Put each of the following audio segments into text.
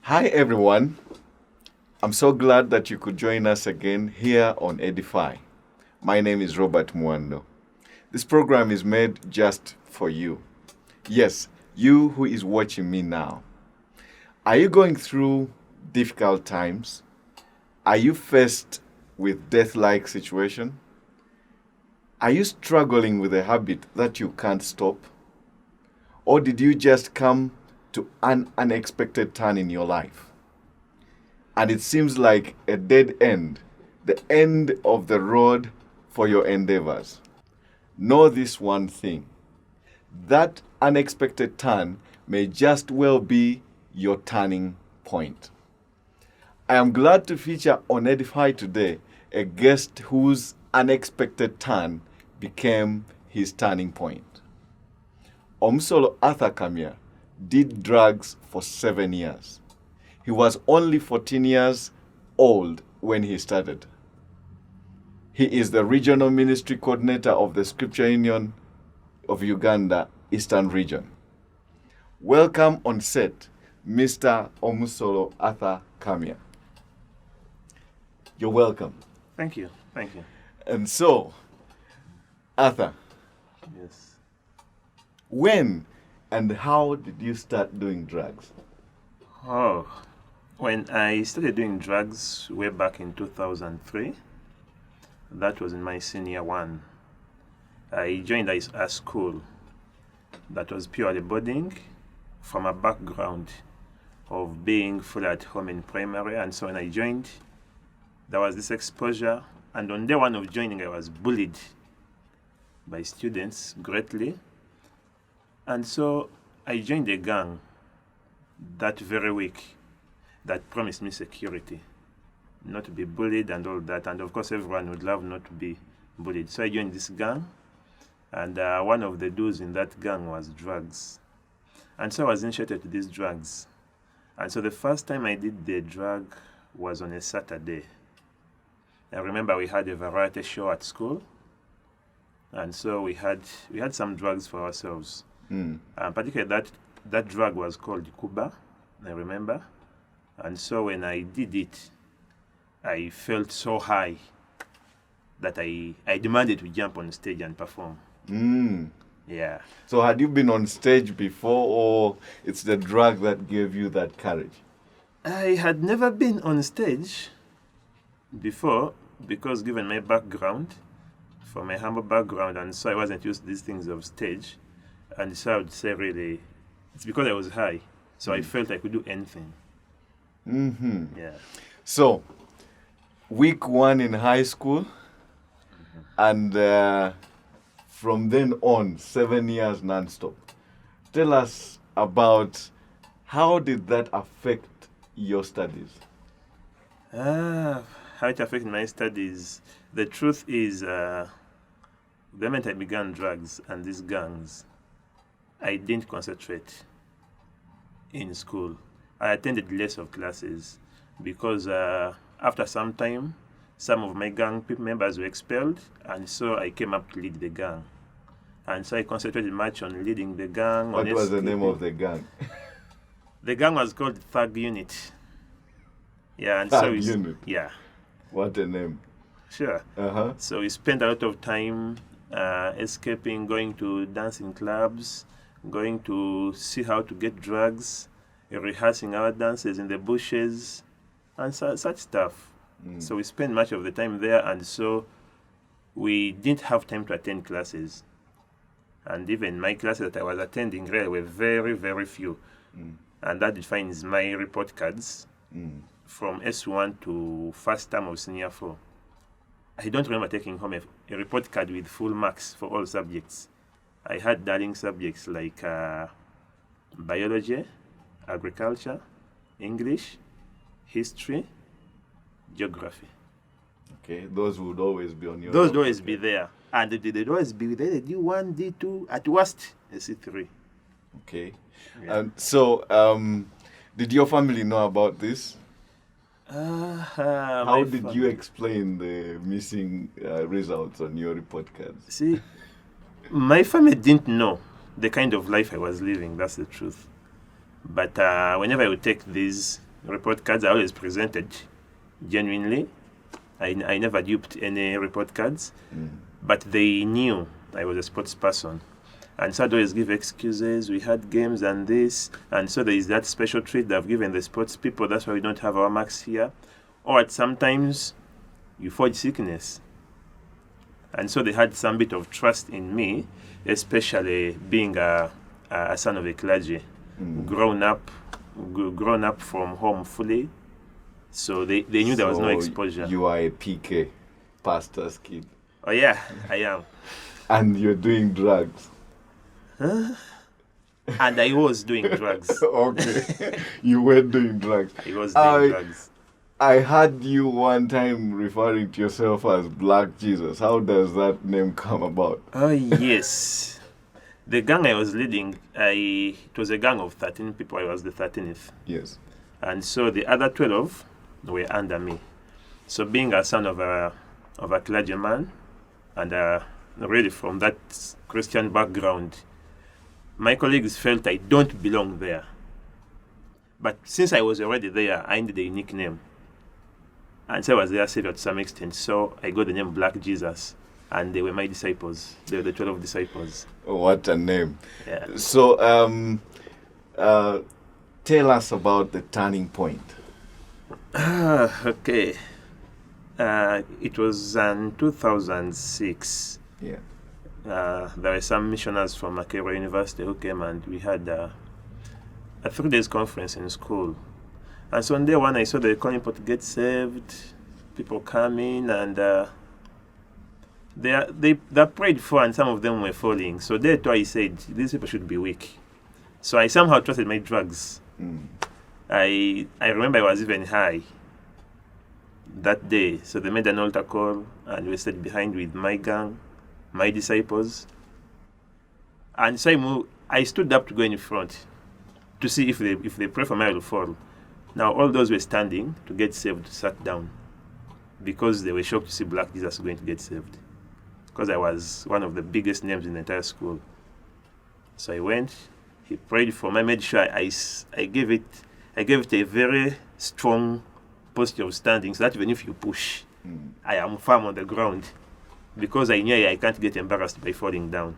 Hi, everyone. I'm so glad that you could join us again here on Edify. My name is Robert Mwando. This program is made just for you. Yes, you who is watching me now. Are you going through difficult times? Are you faced with death-like situation? Are you struggling with a habit that you can't stop? Or did you just come to an unexpected turn in your life? And it seems like a dead end, the end of the road for your endeavors. Know this one thing. That unexpected turn may just well be your turning point. I am glad to feature on Edify today a guest whose unexpected turn became his turning point. Omsolo Arthur Kamia did drugs for 7 years. He was only 14 years old when he started. He is the regional ministry coordinator of the Scripture Union of Uganda Eastern Region. Welcome on set, Mr. Omsolo Arthur Kamia. You're welcome. Thank you. Thank you. And so, Arthur, Yes. when and how did you start doing drugs? Oh, when I started doing drugs way back in 2003, that was in my senior one. I joined a school that was purely boarding from a background of being fully at home in primary. And so when I joined, there was this exposure. And on day one of joining, I was bullied by students greatly. And so I joined a gang that very week that promised me security, not to be bullied and all that. And of course, everyone would love not to be bullied. So I joined this gang, and one of the dudes in that gang was drugs. And so I was initiated to these drugs. And so the first time I did the drug was on a Saturday. I remember we had a variety show at school, and so we had some drugs for ourselves. Particularly that drug was called Kuba, I remember. And so when I did it, I felt so high that I demanded to jump on stage and perform. Yeah. So had you been on stage before, or it's the drug that gave you that courage? I had never been on stage before because given my background, from my humble background, and so I wasn't used to these things of stage. And so I would say really, it's because I was high. So I felt I could do anything. Yeah. So, week one in high school, and from then on, 7 years non-stop. Tell us about how did that affect your studies? How it affected my studies. The truth is, the moment I began drugs and these gangs, I didn't concentrate in school. I attended less of classes because after some time, some of my gang members were expelled, and so I came up to lead the gang. And so I concentrated much on leading the gang. What was the name of the gang? The gang was called Thug Unit. Yeah, and Thug Unit. Yeah. What a name. Sure. Uh-huh. So we spent a lot of time escaping, going to dancing clubs, going to see how to get drugs, rehearsing our dances in the bushes, and such stuff. So we spent much of the time there, and so we didn't have time to attend classes. And even my classes that I was attending really were very, very few. And that defines my report cards from S1 to first term of senior 4. I don't remember taking home a report card with full marks for all subjects. I had darling subjects like biology, agriculture, English, history, geography. Okay, those would always be on your... Those would always be there. And they'd always be there. They do D1, D2, at worst, a C3. Okay. Yeah. And so, did your family know about this? How did you explain the missing results on your report cards? See, my family didn't know the kind of life I was living. That's the truth. But whenever I would take these report cards. I always presented genuinely. I never duped any report cards, but they knew I was a sports person. And so I'd always give excuses. We had games and this. And so there is that special treat that I've given the sports people. That's why we don't have our marks here. Or at sometimes you forge sickness. And so they had some bit of trust in me, especially being a son of a clergy, grown up from home fully. So they knew there was no exposure. You are a PK, pastor's kid. Oh yeah, I am. And you're doing drugs. And I was doing drugs. Okay. You were doing drugs. I was doing drugs. I heard you one time referring to yourself as Black Jesus. How does that name come about? Oh yes. The gang I was leading, it was a gang of 13 people. I was the 13th. Yes. And so the other 12 were under me. So being a son of a clergyman and really from that Christian background, my colleagues felt I don't belong there. But since I was already there, I needed a nickname. And so I was their savior to some extent. So I got the name Black Jesus. And they were my disciples. They were the 12 disciples. What a name. Yeah. So tell us about the turning point. Okay. It was in 2006. Yeah. There were some missionaries from Makerere University who came, and we had a 3 days conference in school. And so on day one, I saw the calling people to get saved, people coming, and they prayed for, and some of them were falling. So day two, I said, these people should be weak. So I somehow trusted my drugs. I remember I was even high that day. So they made an altar call, and we stayed behind with my gang, my disciples. And so I stood up to go in front to see if they pray for me, I will fall. Now all those were standing to get saved sat down because they were shocked to see Black Jesus going to get saved, because I was one of the biggest names in the entire school. So I went, he prayed for me, I made sure I gave it a very strong posture of standing, so that even if you push, I am firm on the ground, because I knew I can't get embarrassed by falling down.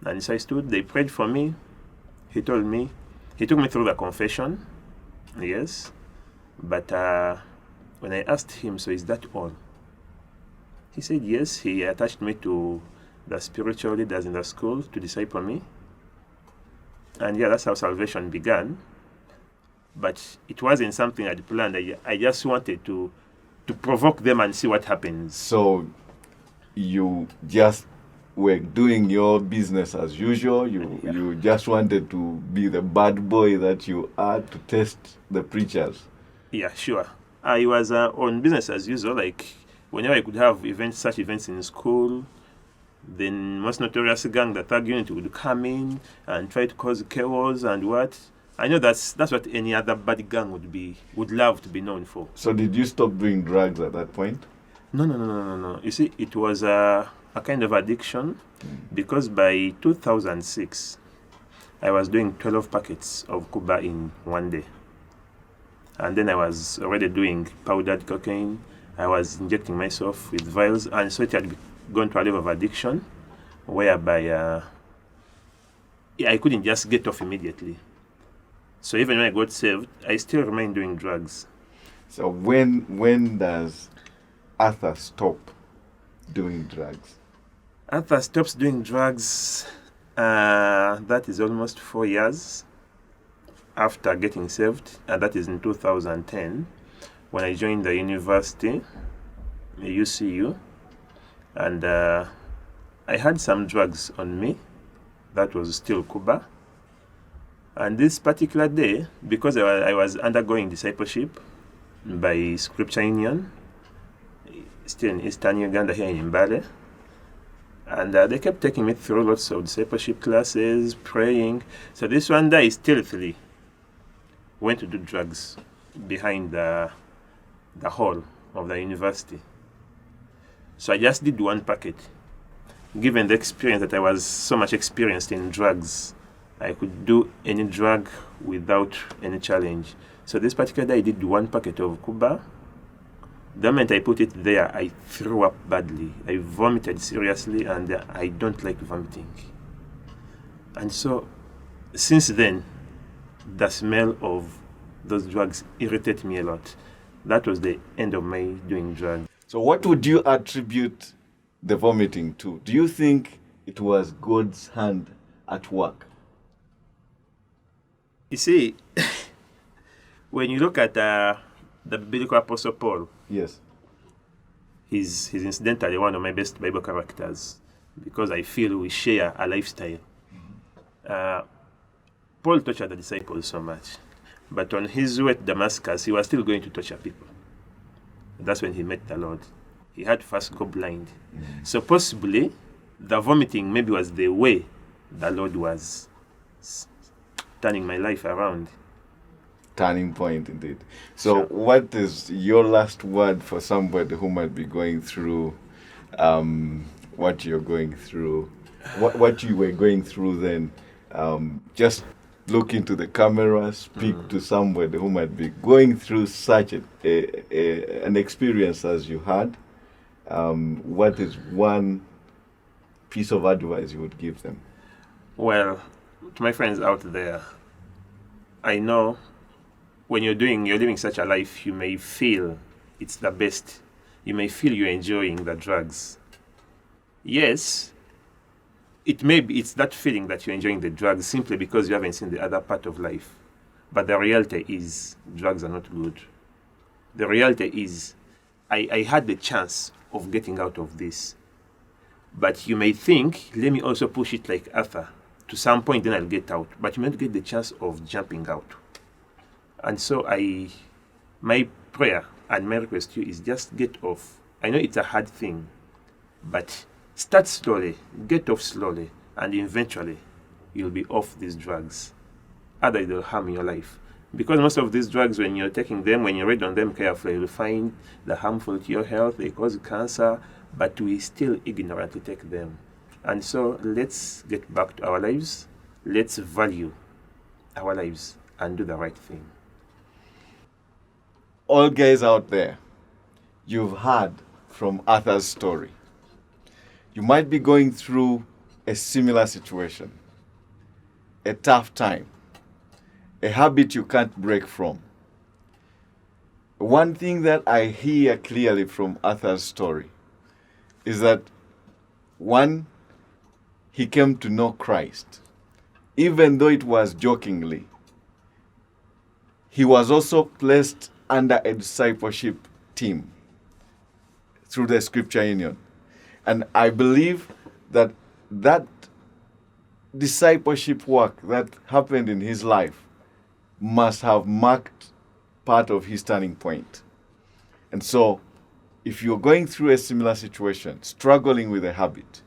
And so I stood, they prayed for me, he took me through the confession, yes, but when I asked him, so is that all? He said yes. He attached me to the spiritual leaders in the school to disciple me. And yeah, that's how salvation began. But it wasn't something I'd planned. I just wanted to provoke them and see what happens. So you just were doing your business as usual. You just wanted to be the bad boy that you are, to test the preachers. Yeah, sure. I was on business as usual. Like whenever I could have such events in school, the most notorious gang, the third unit, would come in and try to cause chaos and what. I know that's what any other bad gang would love to be known for. So did you stop doing drugs at that point? No. You see, it was a kind of addiction, because by 2006, I was doing 12 packets of Cuba in one day. And then I was already doing powdered cocaine. I was injecting myself with vials, and so it had gone to a level of addiction whereby I couldn't just get off immediately. So even when I got saved, I still remained doing drugs. So when does Arthur stop doing drugs? Arthur stops doing drugs, that is almost 4 years after getting saved, and that is in 2010 when I joined the university, UCU, and I had some drugs on me. That was still Cuba. And this particular day, because I was undergoing discipleship by Scripture Union, still in Eastern Uganda here in Mbale, and they kept taking me through lots of discipleship classes, praying. So this one day I stealthily went to do drugs behind the hall of the university. So I just did one packet, given the experience that I was so much experienced in drugs I could do any drug without any challenge. So this particular day I did 1 packet of Cuba. The moment I put it there, I threw up badly. I vomited seriously, and I don't like vomiting. And so, since then, the smell of those drugs irritated me a lot. That was the end of my doing drugs. So, what would you attribute the vomiting to? Do you think it was God's hand at work? You see, when you look at the biblical apostle Paul, Yes. he's incidentally one of my best Bible characters because I feel we share a lifestyle. Paul tortured the disciples so much, but on his way to Damascus, he was still going to torture people. That's when he met the Lord. He had to first go blind. So possibly, the vomiting maybe was the way the Lord was turning my life around. Turning point, indeed. So, Sure. what is your last word for somebody who might be going through what you're going through, what you were going through then? Just look into the camera, speak to somebody who might be going through such an experience as you had. What is one piece of advice you would give them? Well, to my friends out there, I know when you're living such a life, you may feel it's the best. You may feel you're enjoying the drugs. Yes, it's that feeling that you're enjoying the drugs simply because you haven't seen the other part of life. But the reality is, drugs are not good. The reality is, I had the chance of getting out of this. But you may think, let me also push it like Arthur. To some point, then I'll get out. But you may not get the chance of jumping out. And so my prayer and my request to you is just get off. I know it's a hard thing, but start slowly, get off slowly, and eventually you'll be off these drugs. Otherwise, they'll harm your life. Because most of these drugs, when you're taking them, when you read on them carefully, you'll find they're harmful to your health, they cause cancer, but we still ignorantly take them. And so let's get back to our lives. Let's value our lives and do the right thing. All guys out there, you've heard from Arthur's story. You might be going through a similar situation, a tough time, a habit you can't break from. One thing that I hear clearly from Arthur's story is that, one, he came to know Christ. Even though it was jokingly, he was also placed under a discipleship team through the Scripture Union. And I believe that discipleship work that happened in his life must have marked part of his turning point. And so, if you're going through a similar situation, struggling with a habit,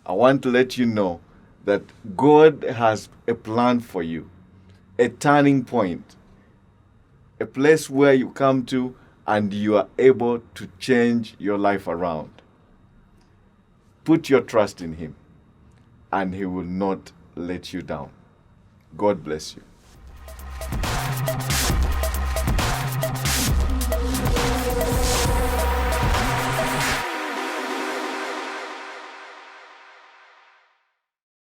I want to let you know that God has a plan for you, a turning point, a place where you come to and you are able to change your life around. Put your trust in Him, and He will not let you down. God bless you.